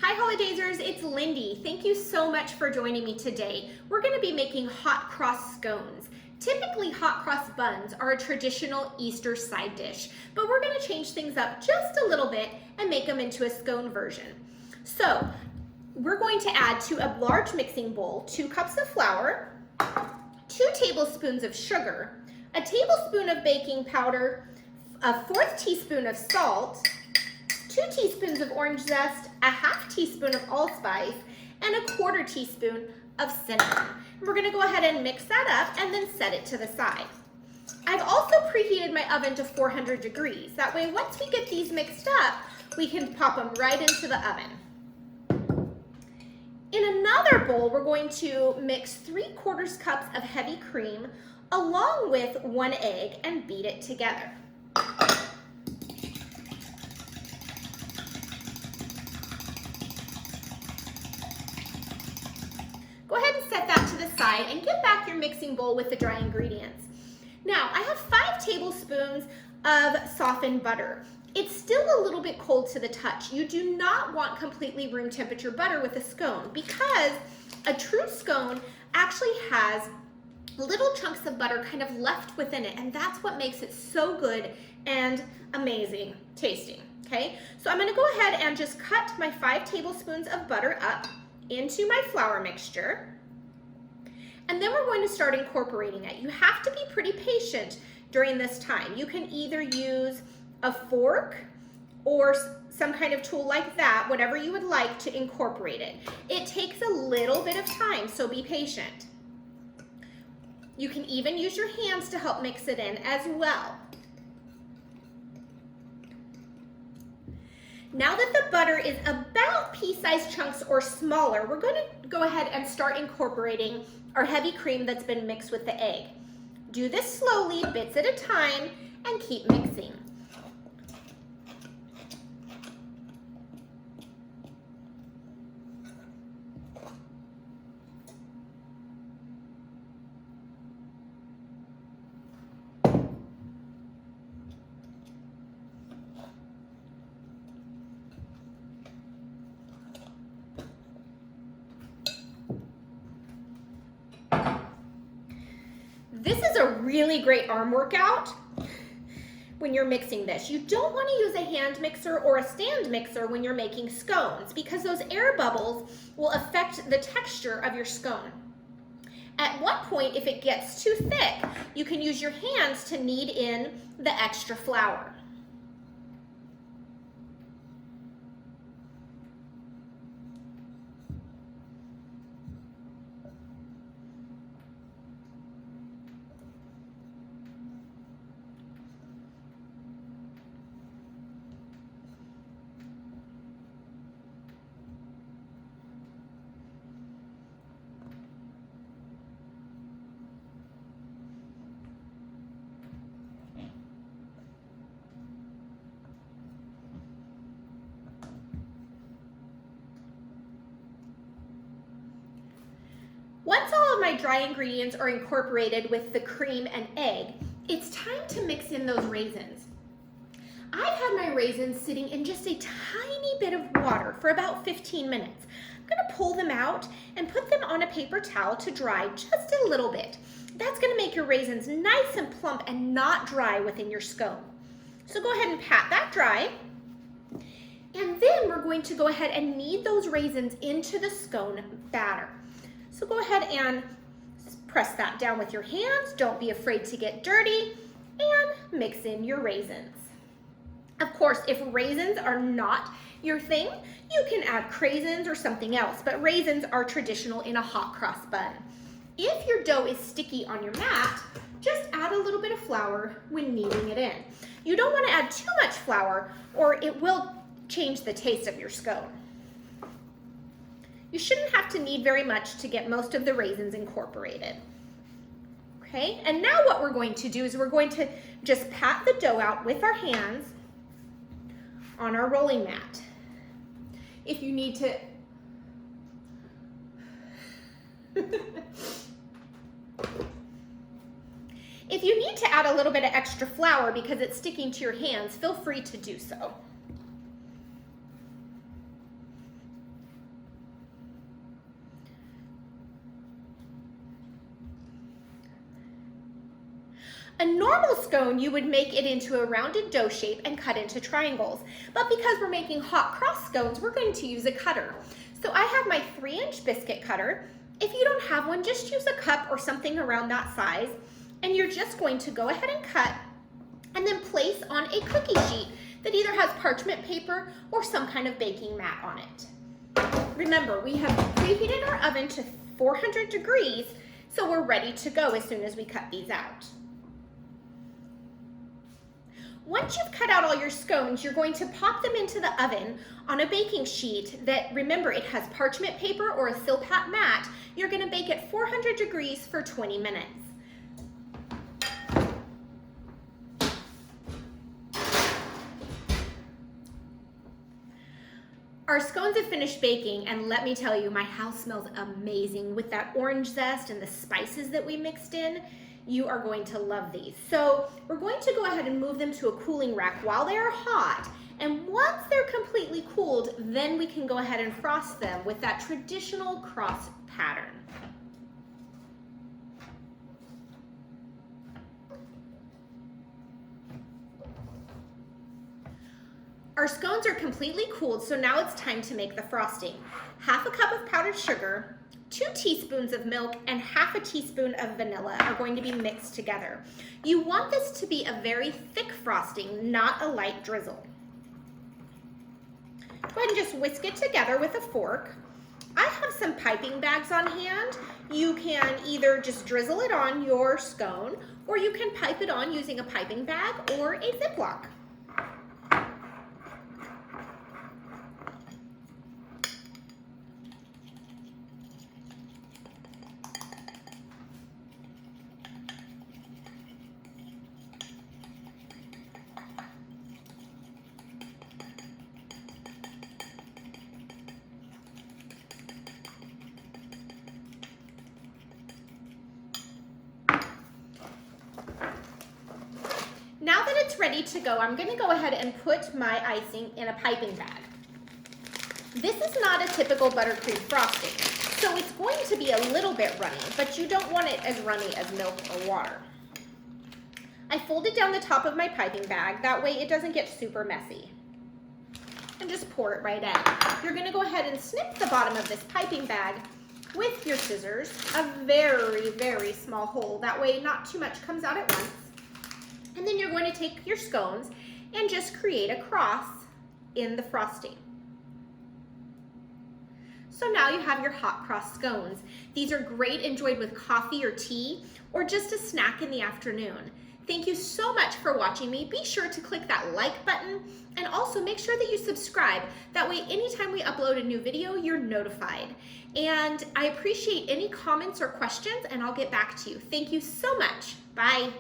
Hi Holidazers, it's Lindy. Thank you so much for joining me today. We're going to be making hot cross scones. Typically hot cross buns are a traditional Easter side dish, but we're going to change things up just a little bit and make them into a scone version. So we're going to add to a large mixing bowl 2 cups of flour, 2 tablespoons of sugar, a tablespoon of baking powder, a 1/4 teaspoon of salt, 2 teaspoons of orange zest, a 1/2 teaspoon of allspice, and a 1/4 teaspoon of cinnamon. We're going to go ahead and mix that up and then set it to the side. I've also preheated my oven to 400 degrees. That way, once we get these mixed up, we can pop them right into the oven. In another bowl, we're going to mix 3/4 cups of heavy cream along with 1 egg and beat it together. Go ahead and set that to the side and get back your mixing bowl with the dry ingredients. Now, I have 5 tablespoons of softened butter. It's still a little bit cold to the touch. You do not want completely room temperature butter with a scone because a true scone actually has little chunks of butter kind of left within it, and that's what makes it so good and amazing tasting, okay? So I'm gonna go ahead and just cut my 5 tablespoons of butter up into my flour mixture, and then we're going to start incorporating it. You have to be pretty patient during this time. You can either use a fork or some kind of tool like that, whatever you would like to incorporate it. It takes a little bit of time, so be patient. You can even use your hands to help mix it in as well. Now that the butter is about pea-sized chunks or smaller, we're going to go ahead and start incorporating our heavy cream that's been mixed with the egg. Do this slowly, bits at a time, and keep mixing. This is a really great arm workout when you're mixing this. You don't want to use a hand mixer or a stand mixer when you're making scones because those air bubbles will affect the texture of your scone. At one point, if it gets too thick, you can use your hands to knead in the extra flour. Once all of my dry ingredients are incorporated with the cream and egg, it's time to mix in those raisins. I've had my raisins sitting in just a tiny bit of water for about 15 minutes. I'm gonna pull them out and put them on a paper towel to dry just a little bit. That's gonna make your raisins nice and plump and not dry within your scone. So go ahead and pat that dry. And then we're going to go ahead and knead those raisins into the scone batter. So go ahead and press that down with your hands. Don't be afraid to get dirty and mix in your raisins. Of course, if raisins are not your thing, you can add craisins or something else, but raisins are traditional in a hot cross bun. If your dough is sticky on your mat, just add a little bit of flour when kneading it in. You don't want to add too much flour or it will change the taste of your scone. You shouldn't have to knead very much to get most of the raisins incorporated. Okay, and now what we're going to do is we're going to just pat the dough out with our hands on our rolling mat. If you need to, if you need to add a little bit of extra flour because it's sticking to your hands, feel free to do so. A normal scone, you would make it into a rounded dough shape and cut into triangles. But because we're making hot cross scones, we're going to use a cutter. So I have my 3-inch biscuit cutter. If you don't have one, just use a cup or something around that size. And you're just going to go ahead and cut and then place on a cookie sheet that either has parchment paper or some kind of baking mat on it. Remember, we have preheated our oven to 400 degrees, so we're ready to go as soon as we cut these out. Once you've cut out all your scones, you're going to pop them into the oven on a baking sheet that, remember, it has parchment paper or a Silpat mat. You're going to bake at 400 degrees for 20 minutes. Our scones have finished baking, and let me tell you, my house smells amazing with that orange zest and the spices that we mixed in. You are going to love these. So we're going to go ahead and move them to a cooling rack while they are hot. And once they're completely cooled, then we can go ahead and frost them with that traditional cross pattern. Our scones are completely cooled, so now it's time to make the frosting. Half a cup of powdered sugar, 2 teaspoons of milk, and half a teaspoon of vanilla are going to be mixed together. You want this to be a very thick frosting, not a light drizzle. Go ahead and just whisk it together with a fork. I have some piping bags on hand. You can either just drizzle it on your scone, or you can pipe it on using a piping bag or a Ziploc. Now that it's ready to go, I'm going to go ahead and put my icing in a piping bag. This is not a typical buttercream frosting, so it's going to be a little bit runny, but you don't want it as runny as milk or water. I folded down the top of my piping bag, that way it doesn't get super messy. And just pour it right in. You're going to go ahead and snip the bottom of this piping bag with your scissors, a very, very small hole. That way not too much comes out at once. And then you're going to take your scones and just create a cross in the frosting. So now you have your hot cross scones. These are great enjoyed with coffee or tea, or just a snack in the afternoon. Thank you so much for watching me. Be sure to click that like button, and also make sure that you subscribe. That way anytime we upload a new video, you're notified. And I appreciate any comments or questions, and I'll get back to you. Thank you so much. Bye.